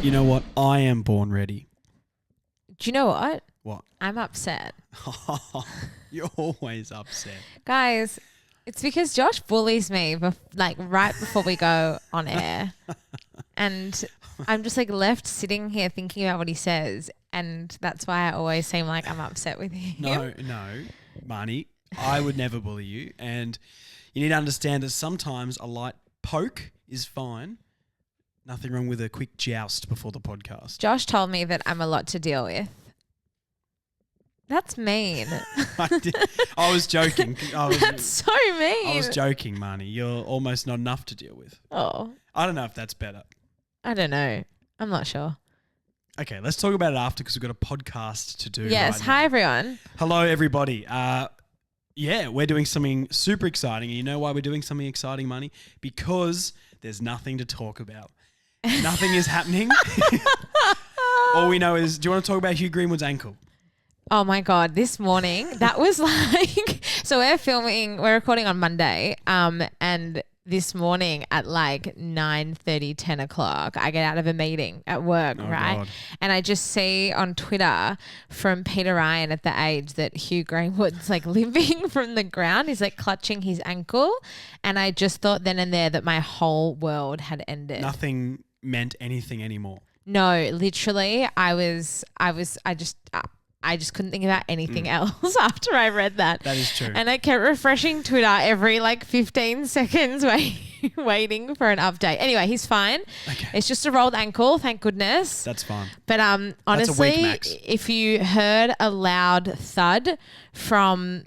You know what? I am born ready. Do you know what? What? I'm upset. You're always upset. Guys, it's because Josh bullies me right before we go on air. And I'm just left sitting here thinking about what he says. And that's why I always seem like I'm upset with him. No, Marnie, I would never bully you. And you need to understand that sometimes a light poke is fine. Nothing wrong with a quick joust before the podcast. Josh told me that I'm a lot to deal with. That's mean. I was joking. That's so mean. I was joking, Marnie. You're almost not enough to deal with. Oh. I don't know if that's better. I don't know. I'm not sure. Okay, let's talk about it after because we've got a podcast to do. Yes. Right Hi, now. everyone. Hello, everybody. Yeah, we're doing something super exciting. And you know why we're doing something exciting, Marnie? Because there's nothing to talk about. Nothing is happening. All we know is, do you want to talk about Hugh Greenwood's ankle? Oh my God, this morning, that was so we're recording on Monday, and this morning at 9:30, 10 o'clock, I get out of a meeting at work, right? God. And I just see on Twitter from Peter Ryan at The Age that Hugh Greenwood's limping from the ground. He's clutching his ankle. And I just thought then and there that my whole world had ended. Nothing meant anything anymore. No, literally, I just couldn't think about anything else after I read that. That is true. And I kept refreshing Twitter every 15 seconds waiting for an update. Anyway, he's fine. Okay. It's just a rolled ankle, thank goodness. That's fine. But honestly, if you heard a loud thud from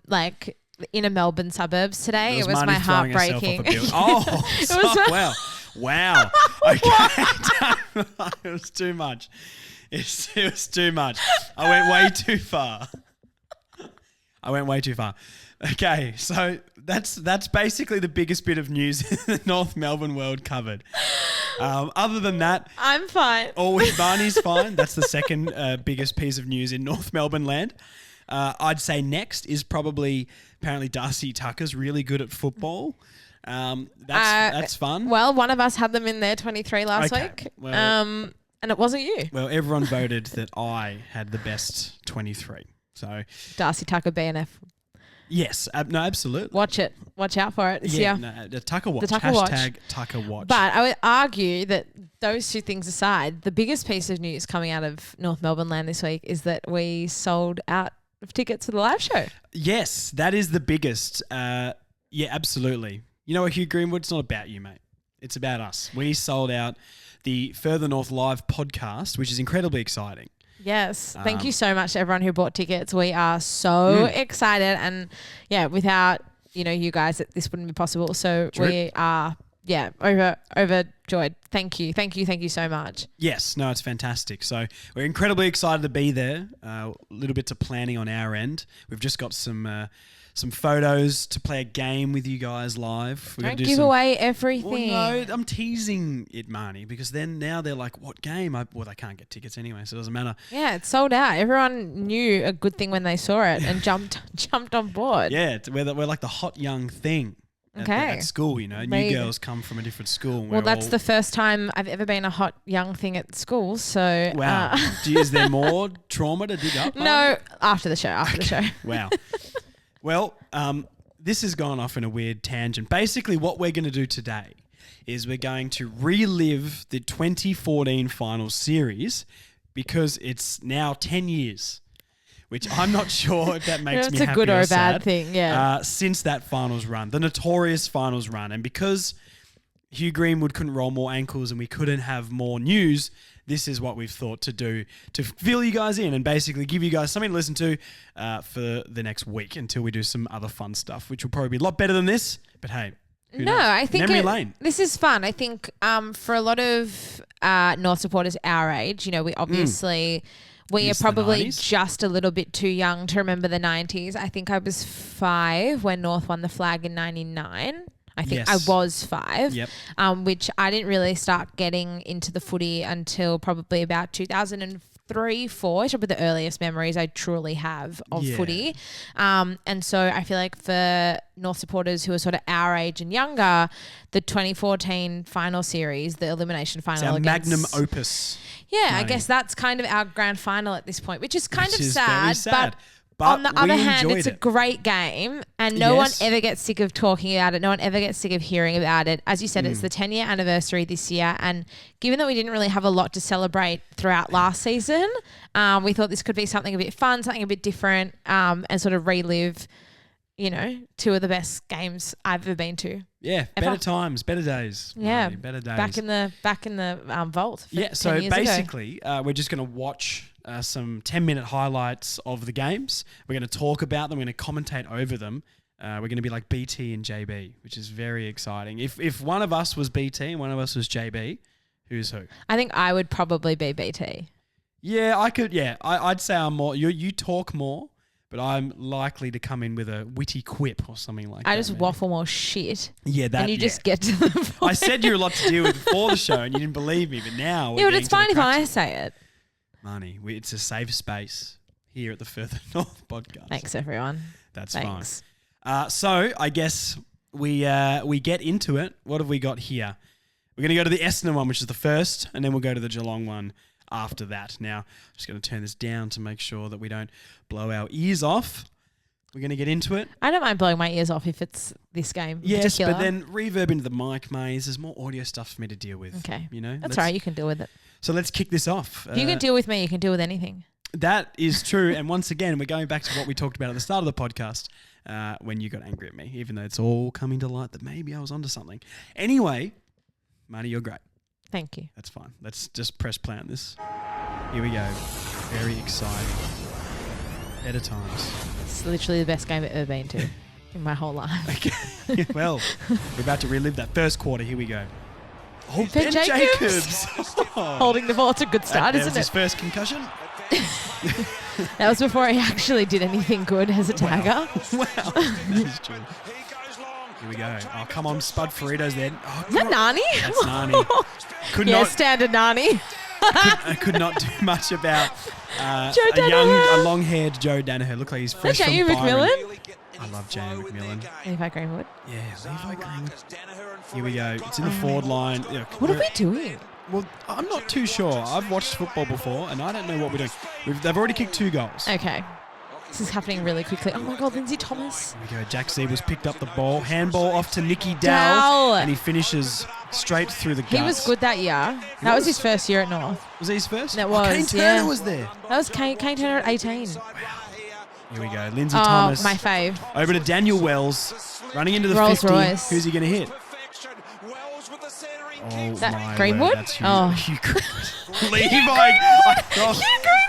inner Melbourne suburbs today, it was my heart breaking. Wow. Wow. Okay. It was too much. It was too much. I went way too far. Okay, so that's basically the biggest bit of news in the North Melbourne world covered. Other than that, I'm fine. Barney's fine. That's the second biggest piece of news in North Melbourne land. I'd say next is probably apparently Darcy Tucker's really good at football. That's fun. Well, one of us had them in their 23 last week. Well, and it wasn't you. Well, everyone voted that I had the best 23. So Darcy Tucker BNF. Yes, no, absolutely. Watch it. Watch out for it. The Tucker Watch. The Tucker Hashtag Watch. Tucker Watch. But I would argue that those two things aside, the biggest piece of news coming out of North Melbourne land this week is that we sold out of tickets for the live show. Yes, that is the biggest. Yeah, absolutely. You know what, Hugh Greenwood? It's not about you, mate. It's about us. We sold out the Further North Live podcast, which is incredibly exciting. Yes. Thank you so much to everyone who bought tickets. We are so excited. And yeah, without, you guys, this wouldn't be possible. So True. We are, overjoyed. Thank you. Thank you so much. Yes. No, it's fantastic. So we're incredibly excited to be there. A little bit of planning on our end. We've just got some photos to play a game with you guys live. Don't give away everything. Well, no, I'm teasing it, Marnie, because now they're like, what game? Well, they can't get tickets anyway, so it doesn't matter. Yeah, it's sold out. Everyone knew a good thing when they saw it and jumped on board. Yeah, we're like the hot young thing at school, New girls come from a different school. Well, that's the first time I've ever been a hot young thing at school, so... Wow. Is there more trauma to dig up? No, after the show, the show. Wow. Well, this has gone off in a weird tangent. Basically, what we're going to do today is we're going to relive the 2014 finals series because it's now 10 years, which I'm not sure if that makes me happy or sad. It's a good or a bad thing, yeah. Since that finals run, the notorious finals run. And because Hugh Greenwood couldn't roll more ankles and we couldn't have more news, this is what we've thought to do to fill you guys in and basically give you guys something to listen to for the next week until we do some other fun stuff, which will probably be a lot better than this. But hey, who knows? I think Memory lane. This is fun. I think for a lot of North supporters our age, we obviously... We are probably just a little bit too young to remember the 90s. I think I was 5 when North won the flag in 99. I think Yes. I was 5, Yep. which I didn't really start getting into the footy until probably about 2003, 4, which are the earliest memories I truly have of Yeah. footy. And so I feel like for North supporters who are sort of our age and younger, the 2014 final series, the elimination final It's our against magnum opus. Yeah, I Marnie. guess that's kind of our grand final at this point, which is kind Which of is very sad. sad. But on the we other hand, enjoyed it's a it. great game and no one Yes. ever gets sick of talking about it. No one ever gets sick of hearing about it. As you said, it's the 10-year anniversary this year. And given that we didn't really have a lot to celebrate throughout last season, we thought this could be something a bit fun, something a bit different, and sort of relive, you know, 2 of the best games I've ever been to. Yeah, Ever. better times, better days. Yeah, Marnie, better days. Back in the vault. Yeah, 10 so years ago. basically, we're just going to watch some 10-minute highlights of the games. We're going to talk about them. We're going to commentate over them. We're going to be like BT and JB, which is very exciting. If one of us was BT and one of us was JB, who's who? I think I would probably be BT. Yeah, I could. Yeah, I'd say I'm more. You talk more, but I'm likely to come in with a witty quip or something like that. I just maybe. waffle more shit. Yeah, that. And you yeah. just get to the point. I said you're a lot to deal with before the show, and you didn't believe me. But now, we're Yeah, but getting it's to the fine if crux I of- say it. Marnie, it's a safe space here at the Further North podcast. Thanks, everyone. That's Thanks. fine. So I guess we get into it. What have we got here? We're going to go to the Essendon one, which is the first, and then we'll go to the Geelong one after that. Now, I'm just going to turn this down to make sure that we don't blow our ears off. We're going to get into it. I don't mind blowing my ears off if it's this game. in Yes, particular. but then reverb into the mic, maze. There's more audio stuff for me to deal with. Okay. You know? That's all right. You can deal with it. So let's kick this off. If you can deal with me, you can deal with anything. That is true. And once again, we're going back to what we talked about at the start of the podcast when you got angry at me, even though it's all coming to light that maybe I was onto something. Anyway, Marnie, you're great. Thank you. That's fine. Let's just press play on this. Here we go. Very exciting. Better times. It's literally the best game I've ever been to in my whole life. Okay. Well, we're about to relive that first quarter. Here we go. Oh, Ben Jacobs. Oh. Holding the ball. It's a good start, That was isn't his it? first concussion. That was before he actually did anything good as a tagger. Wow. That is true. Here we go. Oh, come on. Spud Ferrito's there. Oh, Is that Nani? That's Marnie. Could Yeah, not standard Nani. I could not do much about Joe a Danaher. long-haired Joe Danaher. Look like he's fresh Is that from Jamie Byron. McMillan? I love Jamie McMillan. Levi Greenwood. Yeah, Levi Greenwood. Here we go. It's in the forward line. Yeah, What are we doing? Well, I'm not too sure. I've watched football before, and I don't know what we're doing. They've already kicked 2 goals. Okay. This is happening really quickly. Oh my God, Lindsay Thomas. Here we go. Jack Siebel's picked up the ball. Handball off to Nicky Dowell. Dowell. And he finishes straight through the guts. He was good that year. That was his first year at North. Was he his first? That Oh, was, Kane Turner yeah. was there. That was Kane Turner at 18. Here we go. Lindsay Oh, Thomas. my fave. Over to Daniel Wells. Running into the Rolls 50. Royce. Who's he going to hit? Oh, That my Greenwood? word. That's Hugh, Oh. Hugh Greenwood. Levi.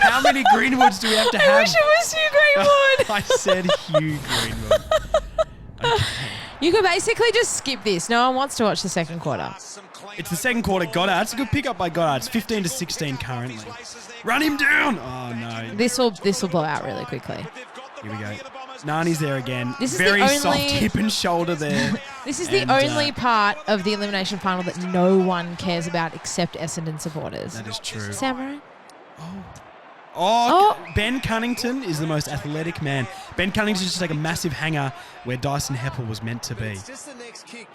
How many Greenwoods do we have to I have? wish it was Hugh Greenwood. I said Hugh Greenwood. Okay. You could basically just skip this. No one wants to watch the second quarter. It's the second quarter. Goddard. It's a good pickup by Goddard. It's 15-16 currently. Run him down. Oh, no. This will blow out really quickly. Here we go. Nani's there again. This is Very the soft only- hip and shoulder there. This is the And, only part of the elimination final that no one cares about except Essendon supporters. That is true. Samurai. Oh, Ben Cunnington is the most athletic man. Ben Cunnington just like a massive hanger where Dyson Heppel was meant to be.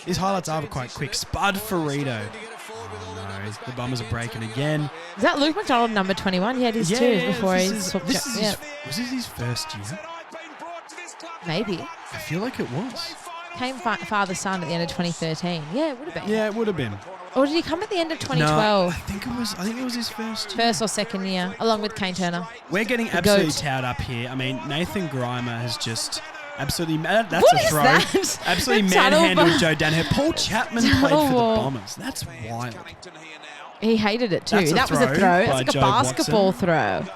His highlights are quite quick. Spud Ferrito. Oh, no, the Bombers are breaking again. Is that Luke McDonald, number 21? Yeah, it is too. Before this he is- swapped this out. is Yeah, was this his first year? maybe. I feel like it was. Came father-son at the end of 2013. Yeah, it would have been. Yeah, it would have been. Or did he come at the end of No, 2012? I think it was his first. First or second year, along with Kane Turner. We're getting absolutely goat. towed up here. I mean, Nathan Grimer has just absolutely... That's What a is throw. that? Absolutely The tunnel manhandled ball. Joe Danaher. Paul Chapman Tunnel played for the ball. Bombers. That's wild. He hated it too. That's a That was a throw throw. by That's like a Joe basketball Watson. throw.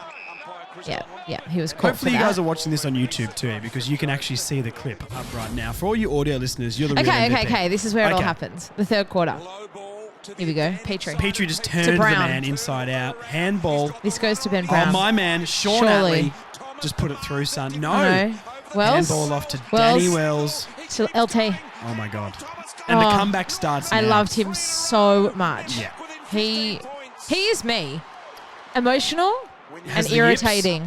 Yeah, he was caught Hopefully for you guys that. are watching this on YouTube too, because you can actually see the clip up right now. For all you audio listeners, you're the real MVP. Okay. This is where it all Okay. happens. The third quarter. Here we go. Petrie. Petrie just turns the Brown. man inside out. Handball. This goes to Ben Brown. Oh, my man, Sean Surely. Atley. Just put it through, son. No. No. Wells. Handball off to Wells. Danny Wells. To LT. Oh, my God. And the comeback starts now. I loved him so much. Yeah. He is me. Emotional Has and the irritating.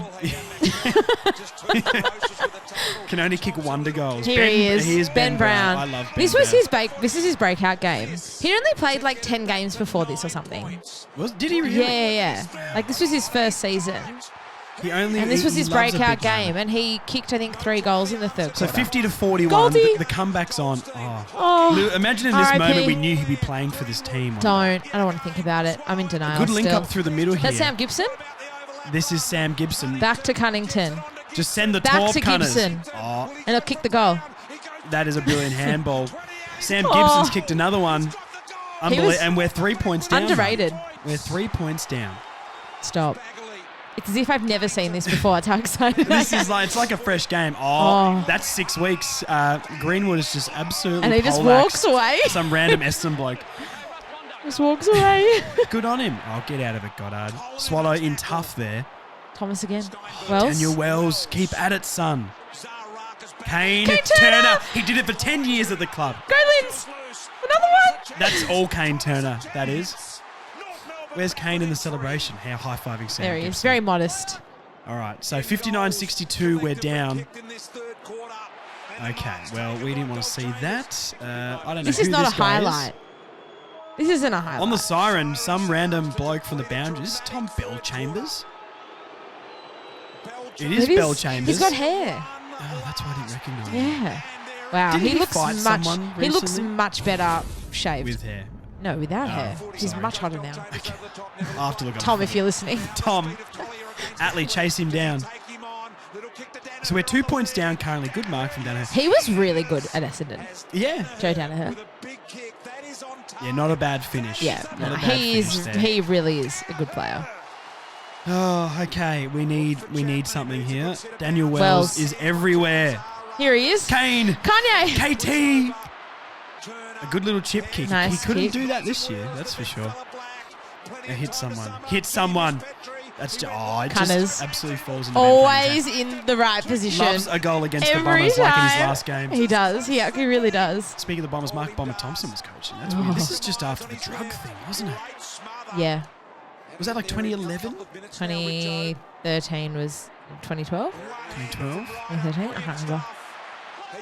Can only kick wonder goals. Here he is. He is Ben Brown. I love Ben Brown. This is his breakout game. He only played like 10 games before this or something. Did he really? Yeah. Like this was his first season. This was his breakout game, and he kicked, I think, 3 goals in the third quarter. So 50-41, Goldie. the comeback's on. Imagine in this RIP. moment we knew he'd be playing for this team. I don't want to think about it. I'm in denial. Good link still. up through the middle here. That's Sam Gibson. This is Sam Gibson. Back to Cunnington. Just send the Back torp, to Cunners. Gibson. Oh, And he'll kick the goal. that is a brilliant handball. Sam Gibson's kicked another one. And we're 3 points down. Underrated. We're 3 points down. Stop. It's as if I've never seen this before. It's how excited This I am. is like, it's like a fresh game. That's 6 weeks. Greenwood is just absolutely And he just poleaxed walks away. some random Essendon bloke. Just walks away. Good on him. Oh, get out of it, Goddard. Swallow in tough there. Thomas again. Wells. Daniel Wells, keep at it, son. Kane Turner. Turner. He did it for 10 years at the club. Go, Linz. Another one. That's all Kane Turner, that is. Where's Kane in the celebration? How high-fiving Sam There he is. Gibson. Very modest. All right, so 59-62, we're down. Okay, well, we didn't want to see that. I don't know This who is not a this guy highlight. This isn't a highlight. is. On the siren, some random bloke from the boundaries. Tom Bellchambers. It is Bellchambers. He's got hair. Oh, that's why I didn't recognise him. Yeah. Wow. Didn't he looks fight much. someone He looks recently? much better shaved. With hair. No, without hair. He's sorry. much hotter now. Okay. I'll have to look up. Tom, if you're listening. Tom. Atley, chase him down. So we're 2 points down currently. Good mark from Danaher. He was really good at Essendon. Yeah. Joe Danaher. Yeah, not a bad finish. Yeah. Not No, a bad finish there. he really is a good player. Oh, okay. We need something here. Daniel Wells is everywhere. Here he is. Kane. Kanye. KT. A good little chip kick. Nice He couldn't kick. do that this year, that's for sure. Hit someone. That's it Cunners. just absolutely falls into Always in the right position. Loves a goal against the Every Bombers like in his time. last game. He does. He really does. Speaking of the Bombers, Mark Bomber Thompson was coaching. That's weird. This is just after the drug thing, wasn't it? Yeah. Was that like 2011? 2013 was 2012? 2012? 2013? I can't remember.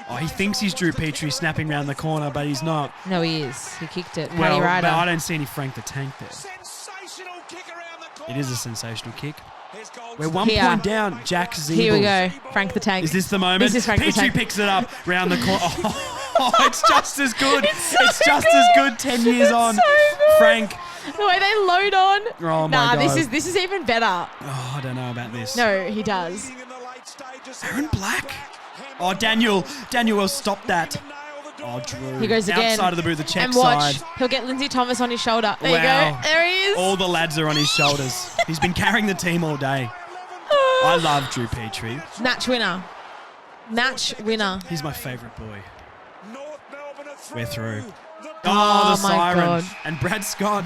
Oh, he thinks he's Drew Petrie snapping around the corner, but he's not. No, he is. He kicked it. Well, Paddy Ryder. but I don't see any Frank the Tank there. It is a sensational kick. We're 1 Here. point down. Jack Zeeble. Here we go. Frank the Tank. Is this the moment? This is Frank the Petrie Tank. picks it up round the corner. Oh, it's just as good. It's so just as good 10 years on. so good. Frank. The way they load on. Oh, my God. This is even better. Oh, I don't know about this. No, he does. Aaron Black. Oh, Daniel will stop that. Oh, Drew. He goes again. Outside of the booth, the check And watch. side. He'll get Lindsay Thomas on his shoulder. There you Wow. go. There he is. All the lads are on his shoulders. He's been carrying the team all day. I love Drew Petrie. Match winner. He's my favourite boy. We're through. Oh, the my siren. God. And Brad Scott.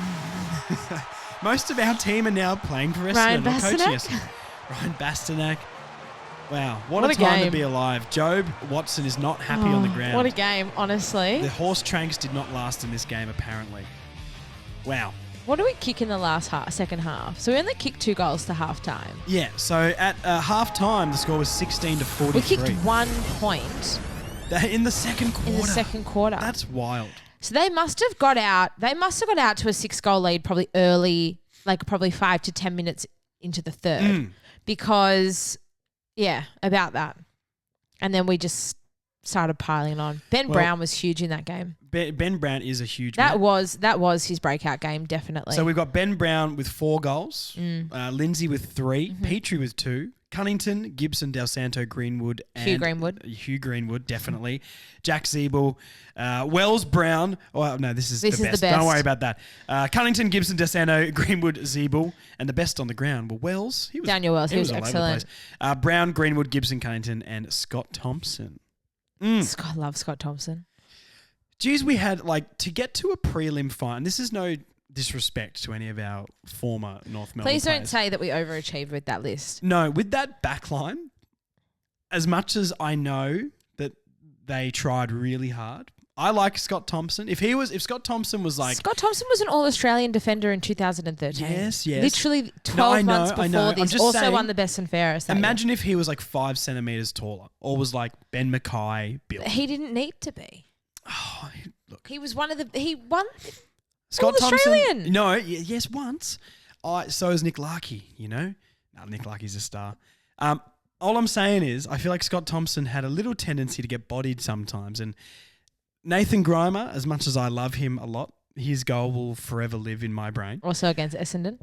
Most of our team are now playing for Ryan Essendon. or coaching Bastanak. Essendon. Ryan Bastanak. Wow, what What a a time game. to be alive. Job Watson is not happy on the ground. What a game, honestly. The horse tranks did not last in this game, apparently. Wow. What do we kick in the second half? So we only kicked 2 goals to half time. Yeah, so at half time, the score was 16-43. We kicked 1 point In the second quarter. in the second quarter. That's wild. So they must have got out. They must have got out to a 6-goal lead probably early, like probably 5 to 10 minutes into the third, because about that. And then we just started piling on. Ben Brown was huge in that game. Ben Brown is a huge That man. was his breakout game, definitely. So we've got Ben Brown with 4 goals, Lindsay with 3, Petrie with 2, Cunnington, Gibson, Del Santo, Greenwood, and Hugh Greenwood. Definitely. Jack Zeeble, Wells, Brown. Oh no, this is the best. the best. Don't worry about that. Cunnington, Gibson, Del Santo, Greenwood, Zeeble, and the best on the ground were Wells. Daniel Wells, he was all over the excellent. place. Brown, Greenwood, Gibson, Cunnington, and Scott Thompson. Scott loves Scott Thompson. Geez, we had, to get to a prelim fight, and this is no disrespect to any of our former North Melbourne Please don't players. say that we overachieved with that list. No, with that back line, as much as I know that they tried really hard, I like Scott Thompson. If Scott Thompson was like... Scott Thompson was an All-Australian defender in 2013. Yes, yes. Literally 12 months before this. Also saying, won the best and fairest. Imagine if he was like 5 centimeters taller or was like Ben Mackay built. He didn't need to be. Oh, look. He was one of the... He won... Scott All-Australian. Thompson... No, yes, once. So is Nick Larkey, you know? No, Nick Larkey's a star. All I'm saying is I feel like Scott Thompson had a little tendency to get bodied sometimes, and Nathan Grimer, as much as I love him a lot, his goal will forever live in my brain. Also against Essendon.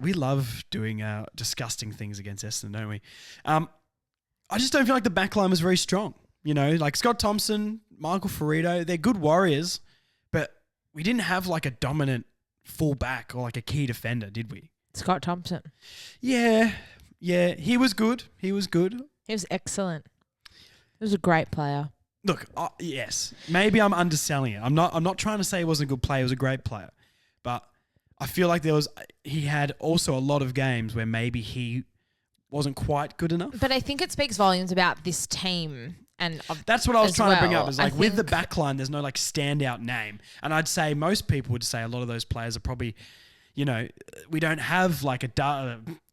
We love doing disgusting things against Essendon, don't we? I just don't feel like the backline was very strong. You know, like Scott Thompson, Michael Ferrito, they're good warriors, but we didn't have like a dominant full back or like a key defender, did we? Scott Thompson. Yeah, he was good. He was excellent. He was a great player. Look, yes, maybe I'm underselling it. I'm not trying to say he wasn't a good player. He was a great player, but I feel like he had also a lot of games where maybe he wasn't quite good enough. But I think it speaks volumes about this team, and that's what I was trying to bring up. Is like with the backline, there's no like standout name, and I'd say most people would say a lot of those players are probably, you know, we don't have like a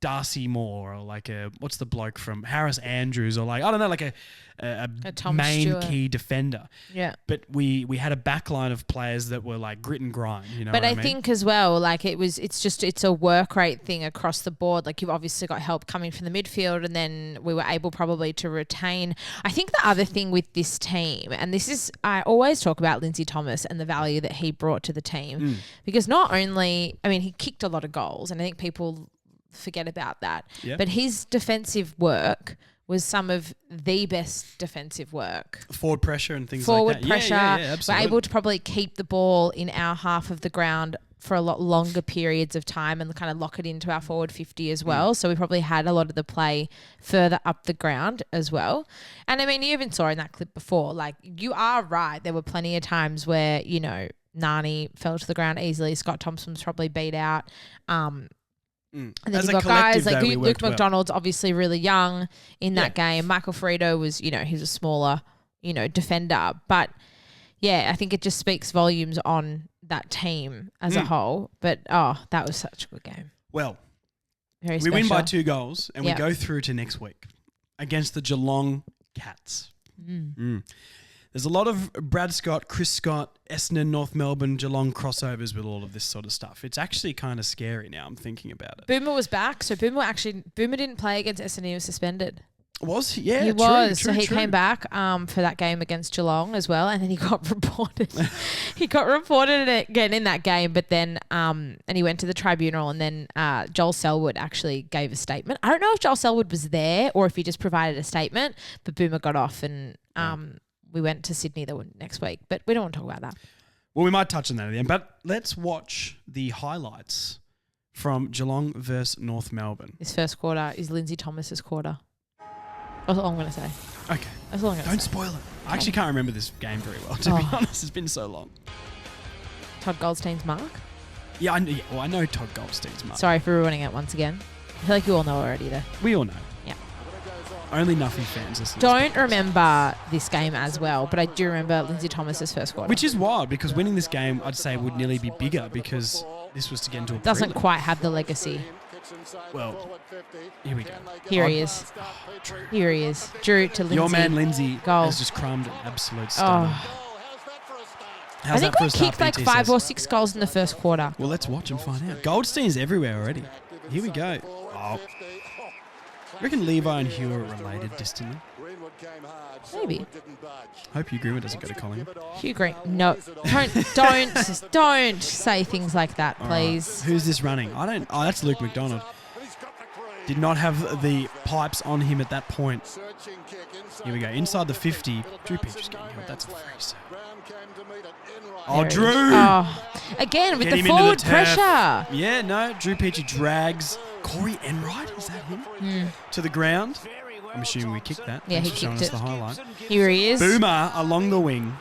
Darcy Moore or like what's the bloke from Harris Andrews or like, I don't know, like a main Stewart. key defender. Yeah. But we had a backline of players that were like grit and grind, you know But what I mean? think as well, like it's a work rate thing across the board. Like you've obviously got help coming from the midfield, and then we were able probably to retain. I think the other thing with this team, and this is, I always talk about Lindsay Thomas and the value that he brought to the team, because not only, I mean, he kicked a lot of goals, and I think people forget about that. Yeah. But his defensive work was some of the best defensive work. Forward pressure and things Forward like that. pressure. Yeah, We're absolutely. able to probably keep the ball in our half of the ground for a lot longer periods of time and kind of lock it into our forward 50 as well. So we probably had a lot of the play further up the ground as well. And I mean, you even saw in that clip before, like you are right. There were plenty of times where, you know, Marnie fell to the ground easily. Scott Thompson was probably beat out. And then As you've a got guys collective, like though, we Luke worked well. McDonald's obviously really young in that game. Michael Ferrito was, you know, he's a smaller, you know, defender. But yeah, I think it just speaks volumes on that team as a whole. But that was such a good game. Well, Very we special. win by 2 goals and Yep. we go through to next week against the Geelong Cats. There's a lot of Brad Scott, Chris Scott, Essendon, North Melbourne, Geelong crossovers with all of this sort of stuff. It's actually kind of scary now. I'm thinking about it. Boomer was back. So Boomer didn't play against Essendon. He was suspended. Was he? Yeah, He true, was. True, So he true. came back for that game against Geelong as well, and then he got reported. He got reported again in that game, but then and he went to the tribunal, and then Joel Selwood actually gave a statement. I don't know if Joel Selwood was there or if he just provided a statement, but Boomer got off, and we went to Sydney the next week. But we don't want to talk about that. Well, we might touch on that at the end, but let's watch the highlights from Geelong versus North Melbourne. This first quarter is Lindsay Thomas's quarter. That's all I'm going to say. Okay. That's all I'm going to say. Don't spoil it. I actually can't remember this game very well, to be honest. It's been so long. Todd Goldstein's mark. Yeah, I know Todd Goldstein's mark. Sorry for ruining it once again. I feel like you all know already though. We all know. Yeah. Only Nuffy fans listen. Don't remember this game as well, but I do remember Lindsay Thomas's first quarter. Which is wild because winning this game, I'd say, would nearly be bigger because this was to get into a doesn't prelim. quite have the legacy. Well, here we go. Here he is. Here he is. Drew to Lindsay. Your man Lindsay Goal. has just crumbed an absolute stunner. I think we kicked like BT 5 says? or 6 goals in the first quarter. Well, let's watch and find out. Goldstein's everywhere already. Here we go. Oh. I reckon Levi and Hugh are related distantly. Maybe. Hope Hugh Greenwood doesn't go to Collingwood. Hugh Green. No. Don't say things like that, please. Who's this running? I don't. Oh, that's Luke McDonald. Did not have the pipes on him at that point. Here we go. Inside the 50. Drew Peters getting held. That's a free serve. Oh, There he Drew! is. Oh, again, with Get the him into forward turf. pressure. Yeah, no. Drew Petrie drags Corey Enright. Is that him? To the ground. I'm assuming we kicked that. Yeah, Thanks he for showing kicked us it. the highlight. Here he is. Boomer along the wing.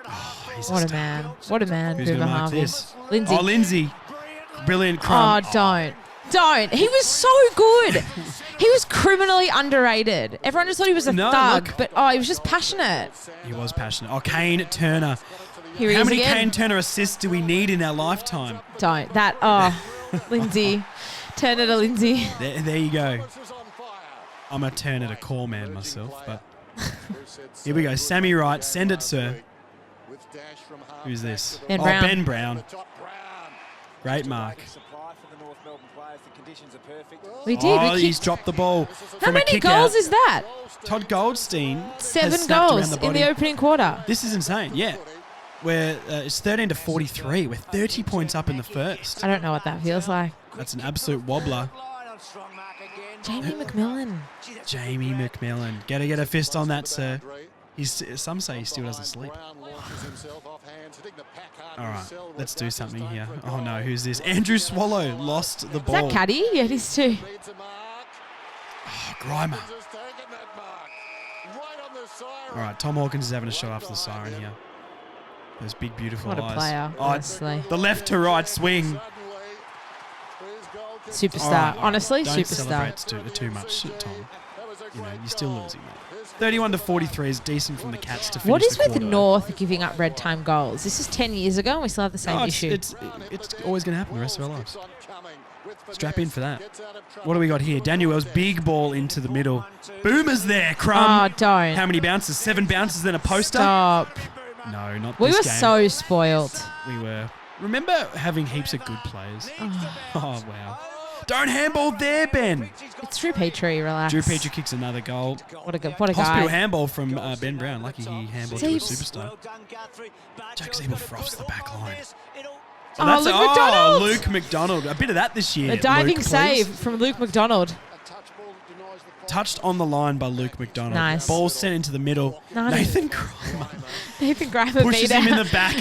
Oh, he's What a star. man. What a man, Who's Boomer going to mark Harvey. this? Lindsay. Oh, Lindsay. Brilliant Oh, crumb. don't. He was so good. He was criminally underrated. Everyone just thought he was a No, thug, look. but he was just passionate. He was passionate. Oh, Kane Turner. Here he How is many again. Kane Turner assists do we need in our lifetime? Don't. That, Lindsay. Turn it to Lindsay. There you go. I'm a Turner to call man myself, but here we go. Sammy Wright, send it, sir. Who's this? Ben Brown. Ben Brown. Great mark. We did. Oh, We he's kicked. dropped the ball. How from a many kick goals out. is that? Todd Goldstein has 7 snapped goals around the in body. the opening quarter. This is insane. Yeah, it's 13 to 43. We're 30 points up in the first. I don't know what that feels like. That's an absolute wobbler. Jamie McMillan. Jamie McMillan. Gotta get a fist on that, sir. Some say he still doesn't sleep. All right, let's do something here. Oh no, who's this? Andrew Swallow lost the ball. Is that Caddy? Yeah, it is too. Oh, Grimer. All right, Tom Hawkins is having a shot after the siren here. Those big, beautiful What a eyes. player, Oh, honestly. the left to right swing. Superstar. All right, Honestly, don't superstar. celebrate too much, Tom. You know, you're still losing, mate. 31 to 43 is decent from the Cats to finish What is the with quarter. North giving up red time goals? This is 10 years ago and we still have the same Oh, issue. it's always going to happen the rest of our lives. Strap in for that. What do we got here? Daniel Wells, big ball into the middle. Boomer's there, Crumb. Oh, don't. How many bounces? 7 bounces, then a poster? Stop. No, not We this were game. so spoiled. We were. Remember having heaps of good players? Oh, wow. Don't handball there, Ben. It's Drew Petrie, relax. Drew Petrie kicks another goal. What a Hospital guy. handball from Ben Brown. Lucky he handballed to a Zeebs. superstar. Jack Zeebel froughs the back line. Oh, Luke McDonald. Luke McDonald. A bit of that this year. A diving Luke, save please. from Luke McDonald. Touched on the line by Luke McDonald. Nice. Ball sent into the middle. Nice. Nathan Cromer Nathan Grimer pushes beat him in out. the back.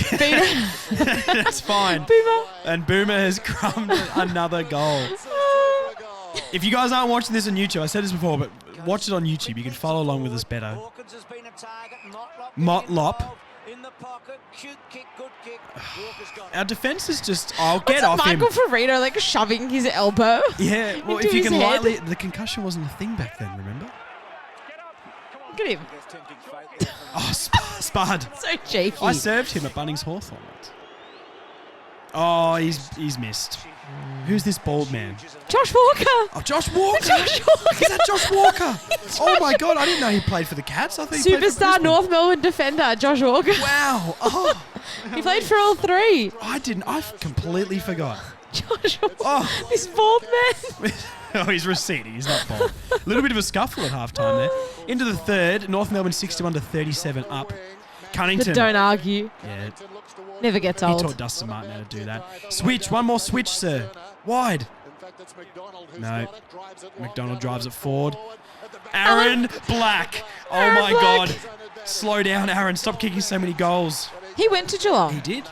That's fine. Boomer. And Boomer has crumbed another goal. If you guys aren't watching this on YouTube, I said this before, but watch it on YouTube. You can follow along with us better. Motlop. Our defense is just, I'll get off him. Michael Ferrito like shoving his elbow. Yeah, well, into if you his can head. lightly, the concussion wasn't a thing back then, remember? Look at him. Oh, Spud. So cheeky. I served him at Bunnings Hawthorn once. Oh, he's missed. Who's this bald man? Josh Walker. Oh, Josh Walker. Josh Walker. Is that Josh Walker? Oh my God, I didn't know he played for the Cats. I thought he played for Superstar Brisbane. North Melbourne defender, Josh Walker. Wow. Oh, He played for all three. I didn't. I completely forgot. Josh Walker. Oh. This bald man. Oh, he's receding. He's not bald. A little bit of a scuffle at halftime there. Into the third, North Melbourne 61 to 37 up. Cunnington. But don't argue. Yeah, Never gets he old. taught Dustin Martin how to do that. Switch. One more switch, sir. Wide. No. McDonald drives it forward. Aaron Black. Oh Aaron my Black. God. Slow down, Aaron. Stop kicking so many goals. He went to Geelong. He did.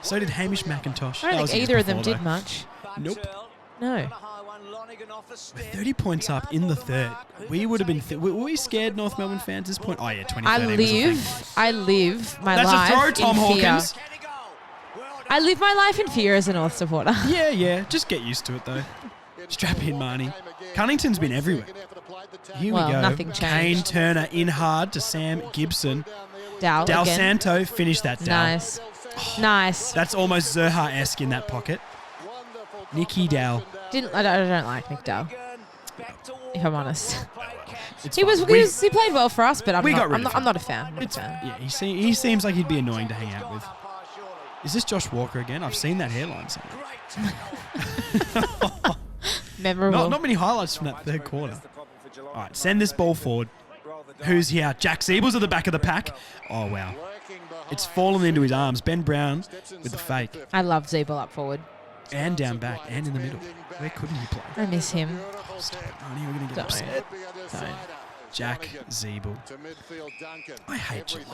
So did Hamish McIntosh. I That don't was think years either of them before, did though. much. Nope. No. We're 30 points up in the third. We would have been. Were we scared, North Melbourne fans, at this point? Oh, yeah, 2013 was a thing. I live my That's life a throw, Tom in fear. Hawkins. I live my life in fear as a North supporter. Yeah. Just get used to it, though. Strap in, Marnie. Cunnington's been everywhere. Here Well, we go. nothing Kane changed. Turner in hard to Sam Gibson. Dal Dal again. Santo finished that down. Nice. Nice. That's almost Zerha-esque in that pocket. Nicky Dal. I don't like Nick Dal. If I'm honest. It's He fine. he played well for us, but We got rid of I'm him. not a fan. I'm not a It's, fan. yeah, he seems like he'd be annoying to hang out with. Is this Josh Walker again? I've seen that hairline somewhere. Memorable. Not many highlights from that third quarter. All right, send this ball forward. Who's here? Jack Siebel's at the back of the pack. Oh, wow. It's fallen into his arms. Ben Brown with the fake. I love Zeeble up forward. And down back. And in the middle. Where couldn't he play? I miss him. Oh, stop it, Marnie. We're going to get Don't. upset. Don't. Jack Zeeble. I hate Geelong.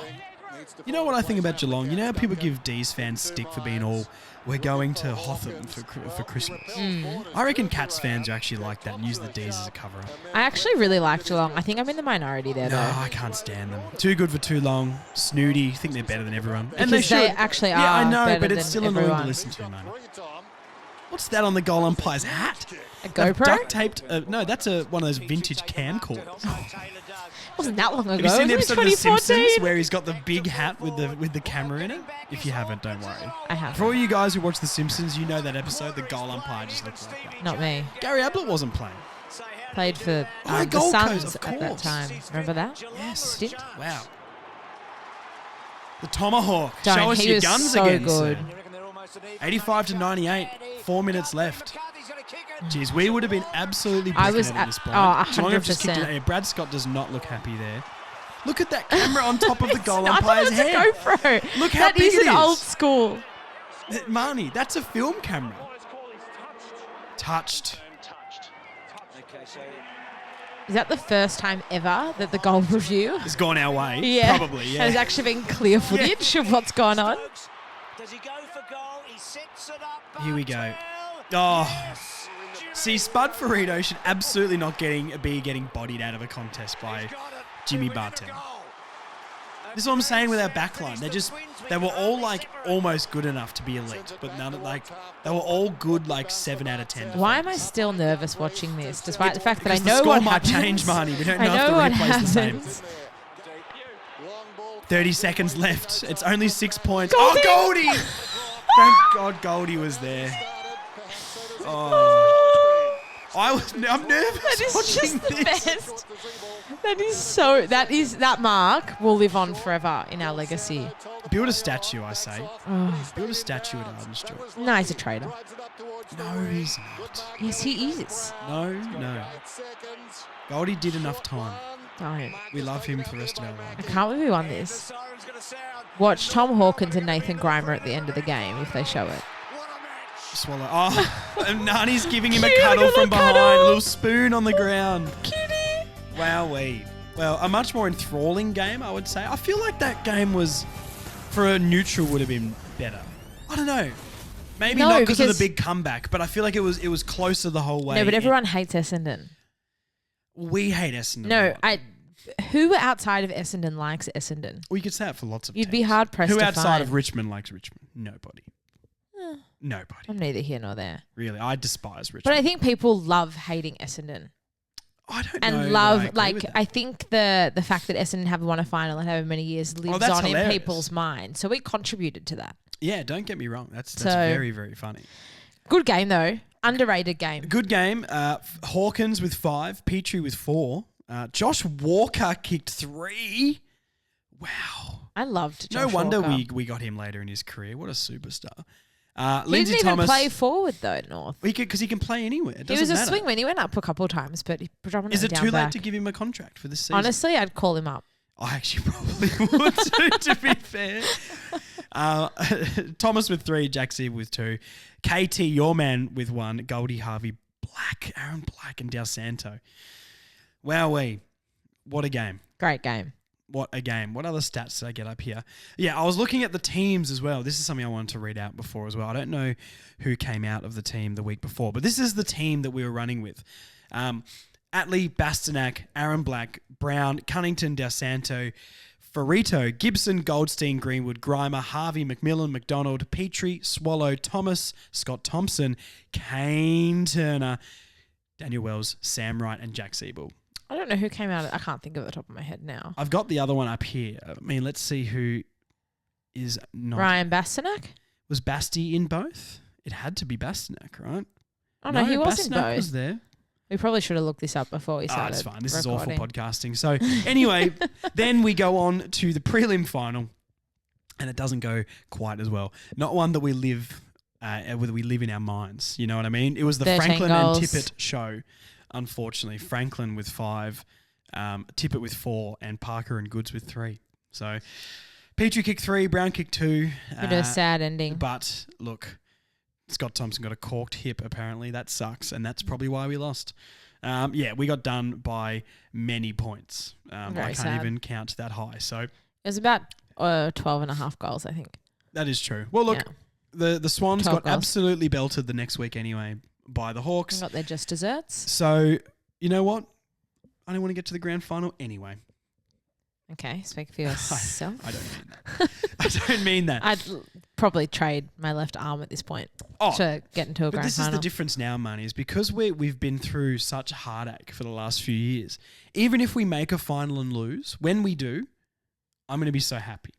You know what I think about Geelong? You know how people give D's fans stick for being all, we're going to Hotham for Christmas? I reckon Cats fans are actually like that and use the D's as a cover-up. I actually really like Geelong. I think I'm in the minority there, No, though. I can't stand them. Too good for too long. Snooty. Think they're better than everyone. And they Because should. they actually Yeah, I are know, better but it's than still annoying to everyone. listen to, man. What's that on the goal umpire's hat? A They've GoPro? duct taped. No, that's one of those vintage camcorders. Wasn't that long ago. Have you seen the Wasn't episode it of The 2014? Simpsons where he's got the big hat with the camera in it? If you haven't, don't worry. I have. For all you guys who watch The Simpsons, you know that episode. The goal umpire just looks like that. Not me. Gary Ablett wasn't playing. Played for the Gold Coast, Suns of at that course. time. Remember that? Yes. Stint? Wow. The Tomahawk. Don't. Show us He your was guns so again, good. sir. 85-98. 4 minutes left. Jeez, we would have been absolutely I was at this point. oh, Geelong have just kicked it 100%. out. Brad Scott does not look happy there. Look at that camera on top of the goal I thought umpire's it was head. a GoPro. Look how That big is it an is. old school. Marnie, that's a film camera. Touched. Is that the first time ever that the goal review? It's gone our way. Yeah. Probably, yeah. And there's actually been clear footage of what's going on. Does he go for goal? He sets it up. Here we go. Oh. See, Spud Ferrito should absolutely not be getting bodied out of a contest by Jimmy Barton. This is what I'm saying with our backline. They were all like almost good enough to be elite, but none of they were all good 7 out of 10. Why am I still nervous watching this, despite the fact that I Because the know score what might happens? change, Marnie. We don't I know know what if the replay's the same. happens. 30 seconds left. It's only 6 points. Goldie! Oh, Goldie! Thank God Goldie was there. Oh. I'm nervous That is watching just the this. best. That mark will live on forever in our legacy. Build a statue, I say. Build a statue at Arden Street. No, he's a traitor. No, he's not. Yes, he is. No. Goldie did enough time. Don't. We love him for the rest of our I lives. can't believe we won this. Watch Tom Hawkins and Nathan Grimer at the end of the game if they show it. Swallow. Oh, and Nani's giving him a Cute cuddle little from behind. cuddle. A little spoon on the ground. Kitty. Wowee. Well, a much more enthralling game, I would say. I feel like that game was, for a neutral, would have been better. I don't know. Maybe No, not because of because- the big comeback, but I feel like it was closer the whole way. No, but everyone hates Essendon. We hate Essendon. a No, lot. who outside of Essendon likes Essendon? Well, you could say that for lots of You'd be teams. hard pressed Who to outside find. of Richmond likes Richmond? Nobody. Eh, Nobody. I'm neither here nor there. Really, I despise Richmond. But I think people love hating Essendon. I don't And know that love, I agree with that. I think the fact that Essendon haven't won a final in however many years lives that's on in hilarious. people's minds. So we contributed to that. Yeah, don't get me wrong. That's So- very, very funny. Good game, though. Underrated game. Good game. Hawkins with 5, Petrie with 4. Josh Walker kicked 3. Wow. I loved No Josh wonder Walker. we got him later in his career. What a superstar. He Lindsay didn't even Thomas. play forward, though, North. Because he can play anywhere. It He was doesn't a matter. swingman. He went up a couple of times, but he predominantly Is it down too late back. to give him a contract for this season? Honestly, I'd call him up. I actually probably would too, to be fair. Thomas with 3, Jack Sieb with 2. KT, your man, with 1. Goldie Harvey, Black, Aaron Black, and Del Santo. Wowee. What a game. Great game. What a game. What other stats did I get up here? Yeah, I was looking at the teams as well. This is something I wanted to read out before as well. I don't know who came out of the team the week before, but this is the team that we were running with. Atley, Bastanak, Aaron Black, Brown, Cunnington, Del Santo, Ferrito, Gibson, Goldstein, Greenwood, Grimer, Harvey, McMillan, McDonald, Petrie, Swallow, Thomas, Scott Thompson, Kane Turner, Daniel Wells, Sam Wright, and Jack Siebel. I don't know who came out. I can't think of the top of my head now. I've got the other one up here. I mean, let's see who is not. Ryan Bastanak? Was Basti in both? It had to be Bastanak, right? Oh, no, he was in Bastanak both. was there. We probably should have looked this up before we Oh, started. it's fine. This recording. is awful podcasting. So anyway, then we go on to the prelim final, and it doesn't go quite as well. Not one that we live in our minds. You know what I mean? It was the 13 Franklin goals. and Tippett show. Unfortunately, Franklin with 5, Tippett with 4, and Parker and Goods with 3. So Petrie kicked 3, Brown kicked 2. Bit of a sad ending. But look, Scott Thompson got a corked hip, apparently. That sucks, and that's probably why we lost. Yeah, we got done by many points. I Very can't sad. even count that high. So It was about 12 and a half goals, I think. that is true. Well, look, Yeah. the Swans 12 got goals. absolutely belted the next week anyway by the Hawks. Got their just desserts. So, you know what? I don't want to get to the grand final anyway. Okay, speak for yourself. I don't mean that. I don't mean that. I'd probably trade my left arm at this point to get into a But grand this final. is the difference now, Marnie, is because we've been through such heartache for the last few years. Even if we make a final and lose, when we do, I'm going to be so happy.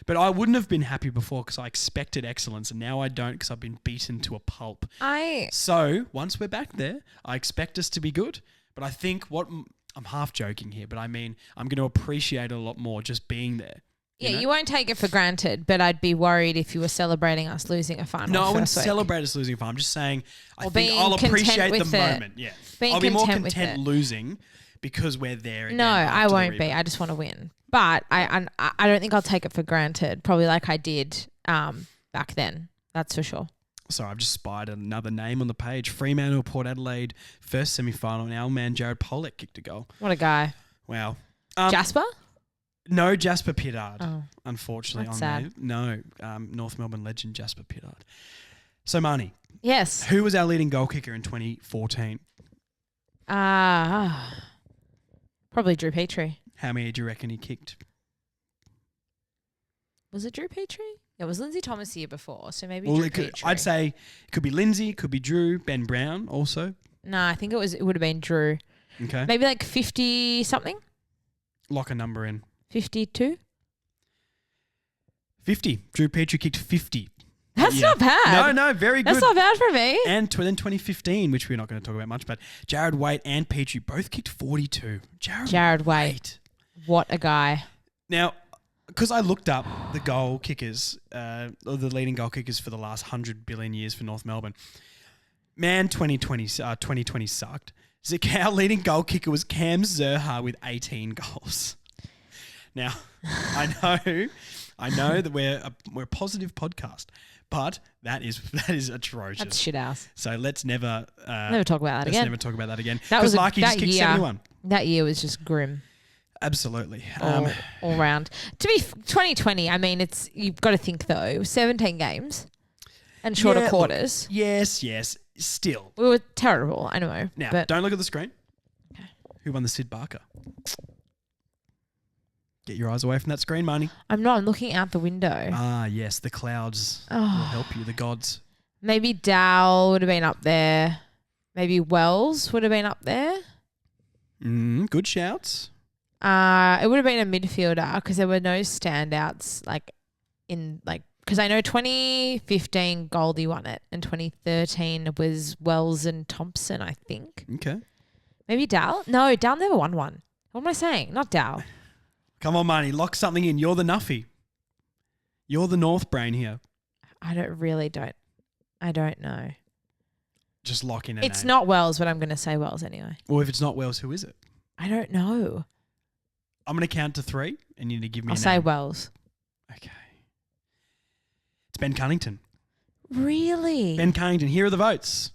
But I wouldn't have been happy before because I expected excellence, and now I don't because I've been beaten to a pulp. So once we're back there, I expect us to be good. But I think I'm half joking here, but I mean I'm going to appreciate it a lot more just being there. You won't take it for granted, but I'd be worried if you were celebrating us losing a final. No, I wouldn't first week. celebrate us losing a final. I'm just saying I think being I'll appreciate content the with it. moment. Yeah, Being I'll be more content with content it. losing because we're there. Again No, I after the won't be. replay. I just want to win. But I don't think I'll take it for granted, probably like I did back then. That's for sure. Sorry, I've just spied another name on the page. Fremantle, Port Adelaide, first semi-final, and our man Jared Pollock kicked a goal. What a guy. Wow. Jasper? No, Jasper Pittard, Oh, unfortunately. that's on sad. there. No, North Melbourne legend Jasper Pittard. So, Marnie, yes. who was our leading goal kicker in 2014? Probably Drew Petrie. How many do you reckon he kicked? Was it Drew Petrie? It was Lindsay Thomas the year before, so maybe Well, Drew Petrie. I'd say it could be Lindsay, could be Drew, Ben Brown also. No, I think it would have been Drew. Okay. Maybe like 50 something? Lock a number in. 52? 50. Drew Petrie kicked 50. That's Yeah. not bad. No, very good. That's not bad for me. And then 2015, which we're not going to talk about much, but Jared Waite and Petrie both kicked 42. Jared Waite. What a guy. Now, because I looked up the goal kickers, or the leading goal kickers for the last 100 billion years for North Melbourne, man, 2020 sucked. Our leading goal kicker was Cam Zerha with 18 goals. Now, I know that we're a positive podcast, but that is atrocious. That's shit house. So let's never Never talk about that let's again. never talk about that again. That was Because Larky just that kicked year. 71. That year was just grim. Absolutely. All round. To be 2020, I mean, you've got to think though, 17 games and shorter Yeah, look, quarters. yes. Still. We were terrible, I know. Now, but don't look at the screen. Who won the Sid Barker? Get your eyes away from that screen, Marnie. I'm not. I'm looking out the window. Ah, yes. The clouds will help you. The gods. Maybe Dowell would have been up there. Maybe Wells would have been up there. Good shouts. It would have been a midfielder because there were no standouts because I know 2015 Goldie won it and 2013 was Wells and Thompson, I think. Okay. Maybe Dowell? No, Dowell never won one. What am I saying? Not Dowell. Come on, Marnie. Lock something in. You're the Nuffy. You're the North brain here. I don't know. Just lock in a It's name. not Wells, but I'm going to say Wells anyway. Well, if it's not Wells, who is it? I don't know. I'm going to count to 3 and you need to give me I'll a say name. Wells. Okay. It's Ben Cunnington. Really? Ben Cunnington. Here are the votes.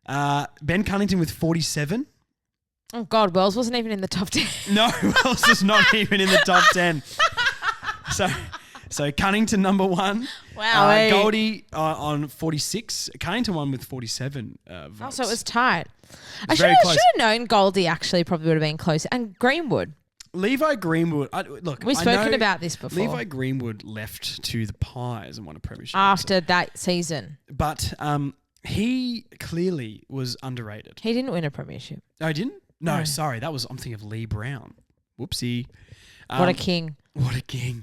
Ben Cunnington with 47. Oh, God. Wells wasn't even in the top 10. No, Wells is not even in the top 10. So Cunnington number 1. Wow. Goldie on 46. Cunnington won with 47 votes. Oh, so it was tight. I very should close. have known Goldie actually probably would have been closer. And Greenwood. Levi Greenwood. We've spoken about this before. Levi Greenwood left to the Pies and won a premiership After that season. But he clearly was underrated. He didn't win a premiership. Oh, he didn't? No, No. sorry. I'm thinking of Lee Brown. Whoopsie. What a king. What a king.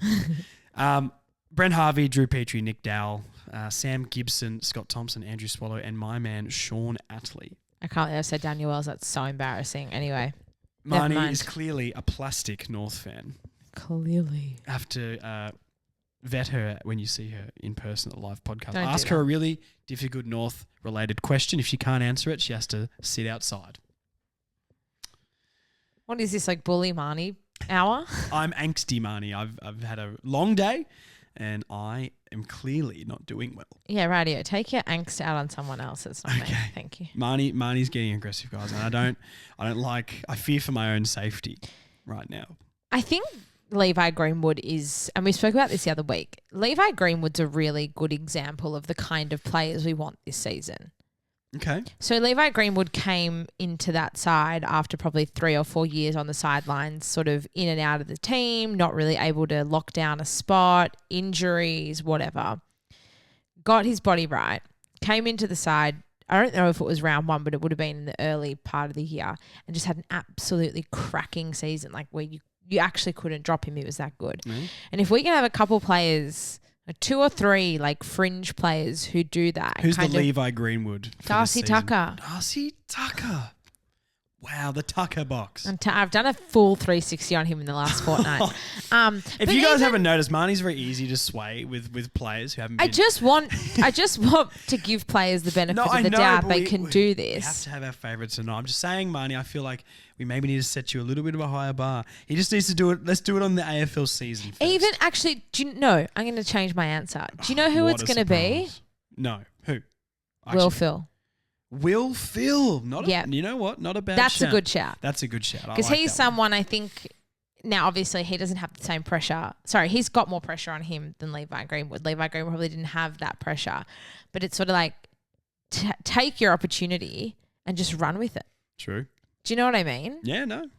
Brent Harvey, Drew Petrie, Nick Dowell, Sam Gibson, Scott Thompson, Andrew Swallow, and my man, Sean Attley. I can't believe I said Daniel Wells. That's so embarrassing. Anyway. Never Marnie mind. is clearly a plastic North fan. Clearly. Have to vet her when you see her in person at a live podcast. Don't do Ask her that. a really difficult North-related question. If she can't answer it, she has to sit outside. What is this, like Bully Marnie hour? I'm angsty, Marnie. I've had a long day, and I am clearly not doing well. Yeah, radio. Take your angst out on someone else. It's not me. Okay. Thank you. Marnie's getting aggressive, guys, and I fear for my own safety right now. I think Levi Greenwood is, and we spoke about this the other week, Levi Greenwood's a really good example of the kind of players we want this season. Okay. So Levi Greenwood came into that side after probably 3 or 4 years on the sidelines, sort of in and out of the team, not really able to lock down a spot, injuries, whatever. Got his body right, came into the side. I don't know if it was round 1, but it would have been in the early part of the year, and just had an absolutely cracking season, like where you actually couldn't drop him. He was that good. And if we can have a couple players, 2 or 3 like fringe players who do that. Who's the Levi Greenwood? Darcy Tucker. Darcy Tucker. Wow, the Tucker box. And I've done a full 360 on him in the last fortnight. If you guys haven't noticed, Marnie's very easy to sway with players who haven't been... I just want to give players the benefit of the doubt they can do this. We have to have our favourites or not. I'm just saying, Marnie, I feel like we maybe need to set you a little bit of a higher bar. He just needs to do it. Let's do it on the AFL season first. Even, actually, I'm going to change my answer. Do you know who it's going to be? No. Who? Will Phil. Will Phil. You know what? Not a bad shout. That's a good shout. That's a good shout. Because he's someone I think... Now, obviously, he doesn't have the same pressure. Sorry, he's got more pressure on him than Levi Greenwood. Levi Greenwood probably didn't have that pressure. But it's sort of like, take your opportunity and just run with it. True. Do you know what I mean? Yeah, no.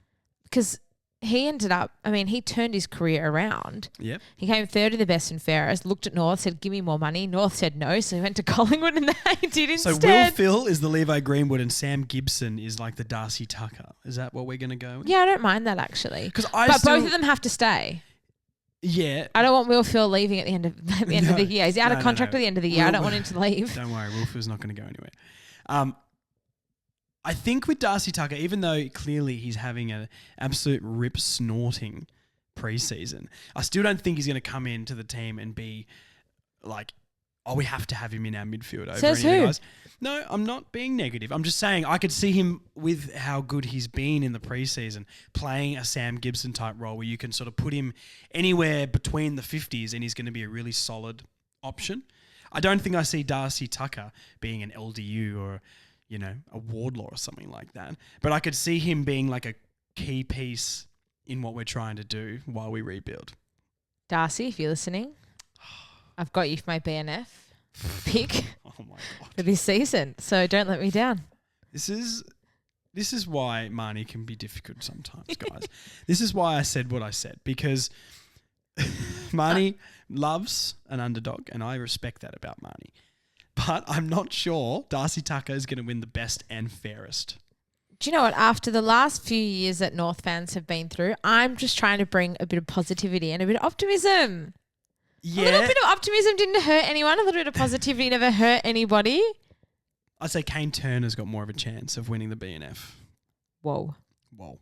Because he ended up, he turned his career around. Yep. He came third of the best and fairest, looked at North, said, give me more money. North said no, so he went to Collingwood and they did instead. So Will Phil is the Levi Greenwood and Sam Gibson is like the Darcy Tucker. Is that what we're going to go with? Yeah, I don't mind that actually. But both of them have to stay. Yeah. I don't want Will Phil leaving at the end of the year. He's out of contract at the end of the year. I don't want him to leave. Don't worry, Will Phil's not going to go anywhere. I think with Darcy Tucker, even though clearly he's having an absolute rip snorting preseason, I still don't think he's going to come into the team and be like, oh, we have to have him in our midfield over Says any of the who? guys. No, I'm not being negative. I'm just saying I could see him with how good he's been in the preseason playing a Sam Gibson type role where you can sort of put him anywhere between the 50s and he's going to be a really solid option. I don't think I see Darcy Tucker being an LDU or a Wardlaw or something like that. But I could see him being like a key piece in what we're trying to do while we rebuild. Darcy, if you're listening, I've got you for my BNF pick Oh my God. for this season. So don't let me down. This is why Marnie can be difficult sometimes, guys. This is why I said what I said, because Marnie loves an underdog, and I respect that about Marnie. But I'm not sure Darcy Tucker is going to win the best and fairest. Do you know what? After the last few years that North fans have been through, I'm just trying to bring a bit of positivity and a bit of optimism. Yeah. A little bit of optimism didn't hurt anyone. A little bit of positivity never hurt anybody. I'd say Kane Turner's got more of a chance of winning the BNF. Whoa. Or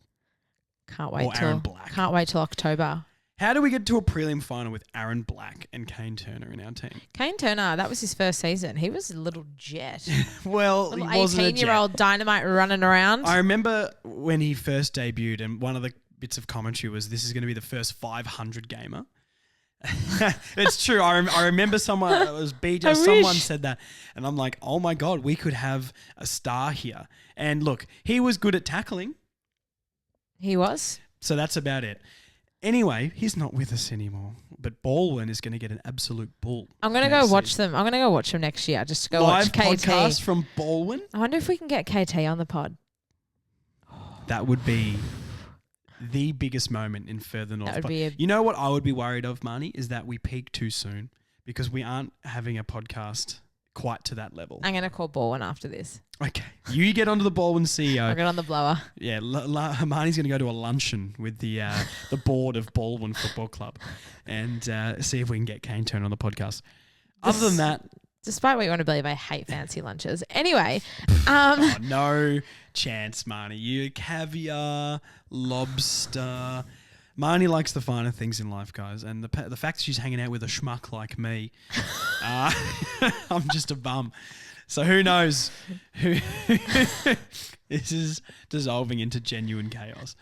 Aaron Black. Can't wait till October. How do we get to a prelim final with Aaron Black and Kane Turner in our team? Kane Turner, that was his first season. He was a little jet. Well, little he wasn't a jet. 18-year-old dynamite running around. I remember when he first debuted, and one of the bits of commentary was, this is going to be the first 500 gamer. It's true. I remember someone, it was BJ, someone said that, and I'm like, oh my God, we could have a star here. And look, he was good at tackling. He was. So that's about it. Anyway, he's not with us anymore. But Baldwin is going to get an absolute bull. I'm going to go watch them. I'm going to go watch them next year just to go Live watch KT. podcast from Baldwin? I wonder if we can get KT on the pod. That would be the biggest moment in Further North. That would be you know what I would be worried of, Marnie, is that we peak too soon because we aren't having a podcast quite to that level. I'm going to call Baldwin after this. Okay. You get onto the Baldwin CEO. I'll get on the blower. Yeah, Marnie's going to go to a luncheon with the board of Baldwin Football Club and see if we can get Kane Turner on the podcast. Other than that... Despite what you want to believe, I hate fancy lunches. Anyway. Oh, no chance, Marnie. You caviar, lobster... Marnie likes the finer things in life, guys, and the fact she's hanging out with a schmuck like me, I'm just a bum. So who knows? This is dissolving into genuine chaos.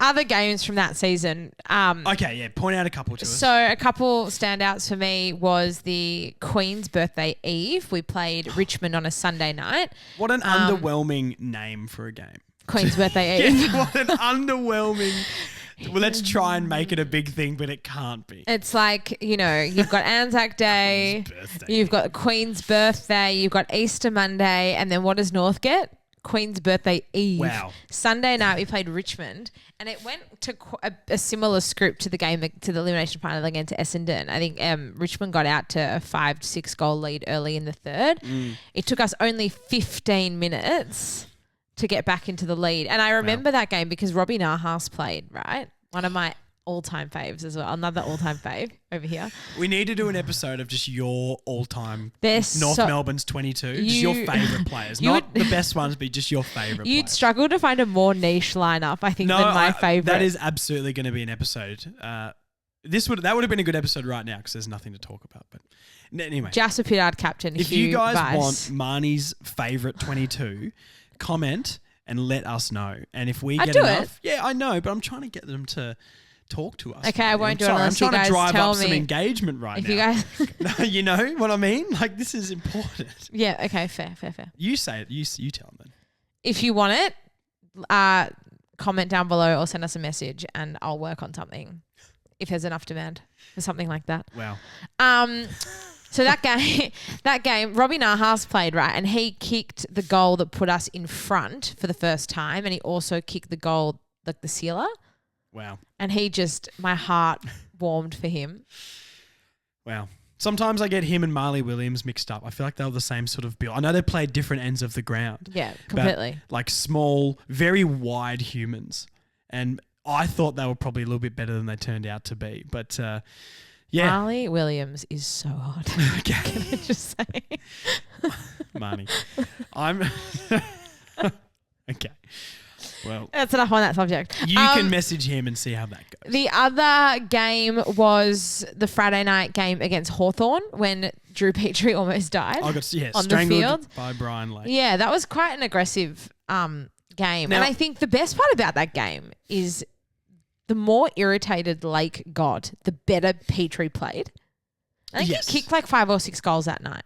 Other games from that season. Okay, yeah, point out a couple to us. So a couple standouts for me was the Queen's birthday eve. We played Richmond on a Sunday night. What an underwhelming name for a game. Queen's birthday eve. Yeah, what an underwhelming Well, let's try and make it a big thing, but it can't be. It's like, you've got Anzac Day, you've got the Queen's birthday, you've got Easter Monday, and then what does North get? Queen's birthday eve. Wow. Sunday night we played Richmond, and it went to a similar script to the game, to the elimination final against Essendon. I think Richmond got out to a 5-6 goal lead early in the third. It took us only 15 minutes to get back into the lead. And I remember that game because Robbie Nahas played, right? One of my all-time faves as well. Another all-time fave over here. We need to do an episode of just your all-time There's North Melbourne's 22. Just your favourite players. Not the best ones, but just your favourite You'd players. struggle to find a more niche lineup, I think, than my favourite. That is absolutely going to be an episode. That would have been a good episode right now because there's nothing to talk about. But anyway. Jasper Pittard captain. If Hugh you guys Vice. want Marnie's favourite 22, comment and let us know. And if we get enough, yeah, I know, but I'm trying to get them to talk to us. Okay, I won't do it I'm unless you trying guys to drive tell up some me. engagement right If now. you guys, No, you know what I mean? Like, this is important. yeah, okay, fair. You say it. You tell them then. If you want it, comment down below or send us a message, and I'll work on something if there's enough demand for something like that. Wow. So that game, Robbie Nahas played, right, and he kicked the goal that put us in front for the first time, and he also kicked the goal, like the sealer. Wow. And my heart warmed for him. Wow. Sometimes I get him and Marley Williams mixed up. I feel like they were the same sort of build. I know they played different ends of the ground. Yeah, completely. But like small, very wide humans. And I thought they were probably a little bit better than they turned out to be. But yeah. Marley Williams is so hot. Okay. Can I just say? Marnie. Okay. Well, That's enough on that subject. you can message him and see how that goes. The other game was the Friday night game against Hawthorn when Drew Petrie almost died I got on the strangled field. by Brian Lake. Yeah, that was quite an aggressive game. Now- and I think the best part about that game is the more irritated Lake got, the better Petrie played. I think Yes. he kicked like 5 or 6 goals that night.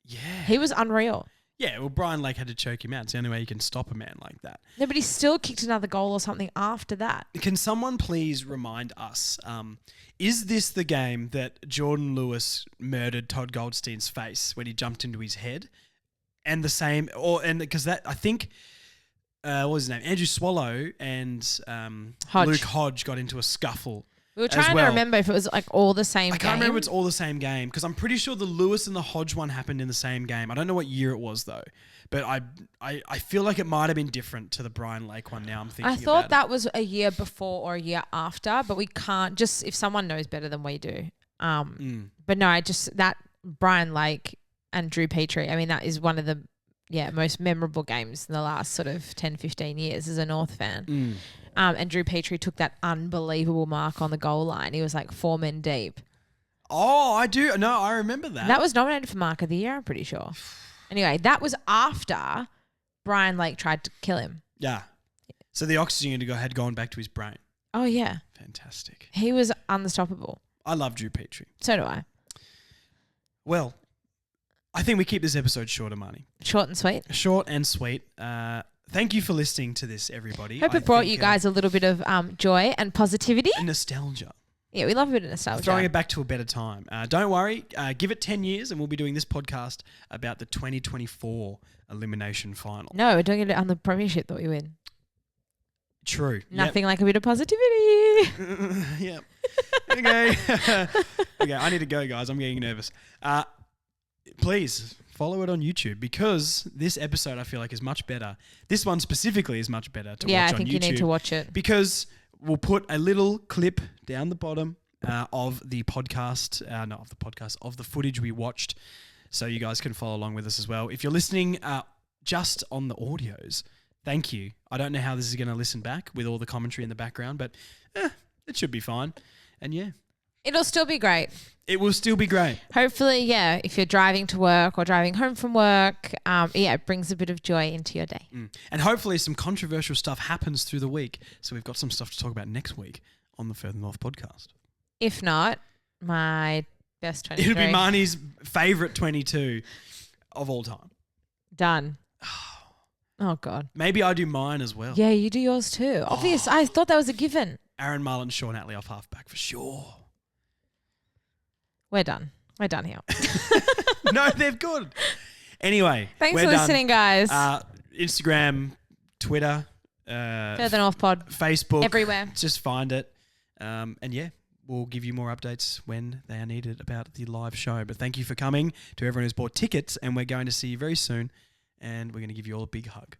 Yeah. He was unreal. Yeah, well, Brian Lake had to choke him out. It's the only way you can stop a man like that. No, but he still kicked another goal or something after that. Can someone please remind us, is this the game that Jordan Lewis murdered Todd Goldstein's face when he jumped into his head? And the same, because that, I think, what was his name? Andrew Swallow and Luke Hodge got into a scuffle. We were trying to remember if it was like all the same game. I can't remember if it's all the same game because I'm pretty sure the Lewis and the Hodge one happened in the same game. I don't know what year it was though, but I feel like it might have been different to the Brian Lake one now I'm thinking I thought about that was a year before or a year after, but we can't, just if someone knows better than we do. But no, that Brian Lake and Drew Petrie, I mean, that is one of the most memorable games in the last sort of 10, 15 years as a North fan. And Drew Petrie took that unbelievable mark on the goal line. He was like 4 men deep. Oh, I do. No, I remember that. That was nominated for Mark of the Year, I'm pretty sure. Anyway, that was after Brian Lake tried to kill him. Yeah. So the oxygen had gone back to his brain. Oh, yeah. Fantastic. He was unstoppable. I love Drew Petrie. So do I. Well, I think we keep this episode shorter, Marnie. Short and sweet. Short and sweet. Thank you for listening to this, everybody. Hope it brought you guys a little bit of joy and positivity. Nostalgia. Yeah, we love a bit of nostalgia. Throwing it back to a better time. Don't worry. Give it 10 years and we'll be doing this podcast about the 2024 Elimination Final. No, we're doing it on the premiership that we win. True. Nothing like a bit of positivity. Yep. Okay. Okay, I need to go, guys. I'm getting nervous. Please follow it on YouTube because this episode I feel like is much better. This one specifically is much better to watch on YouTube. Yeah, I think you need to watch it. Because we'll put a little clip down the bottom of the podcast, of the footage we watched so you guys can follow along with us as well. If you're listening just on the audios, thank you. I don't know how this is going to listen back with all the commentary in the background, but it should be fine. And yeah. It'll still be great. It will still be great. Hopefully, yeah, if you're driving to work or driving home from work, it brings a bit of joy into your day. And hopefully some controversial stuff happens through the week. So we've got some stuff to talk about next week on the Further North podcast. If not, my best 23. It'll be Marnie's favourite 22 of all time. Done. Oh, God. Maybe I do mine as well. Yeah, you do yours too. Obvious. I thought that was a given. Aaron Marlett and Sean Atley off halfback for sure. We're done. We're done here. No, they're good. Anyway, Thanks we're for done. listening, guys. Instagram, Twitter, Further North Pod. Facebook. Everywhere. Just find it. And yeah, we'll give you more updates when they are needed about the live show. But thank you for coming to everyone who's bought tickets, and we're going to see you very soon, and we're going to give you all a big hug.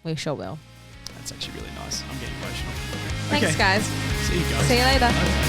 We sure will. That's actually really nice. I'm getting emotional. Thanks, Okay. guys. See you guys. See you later. Bye.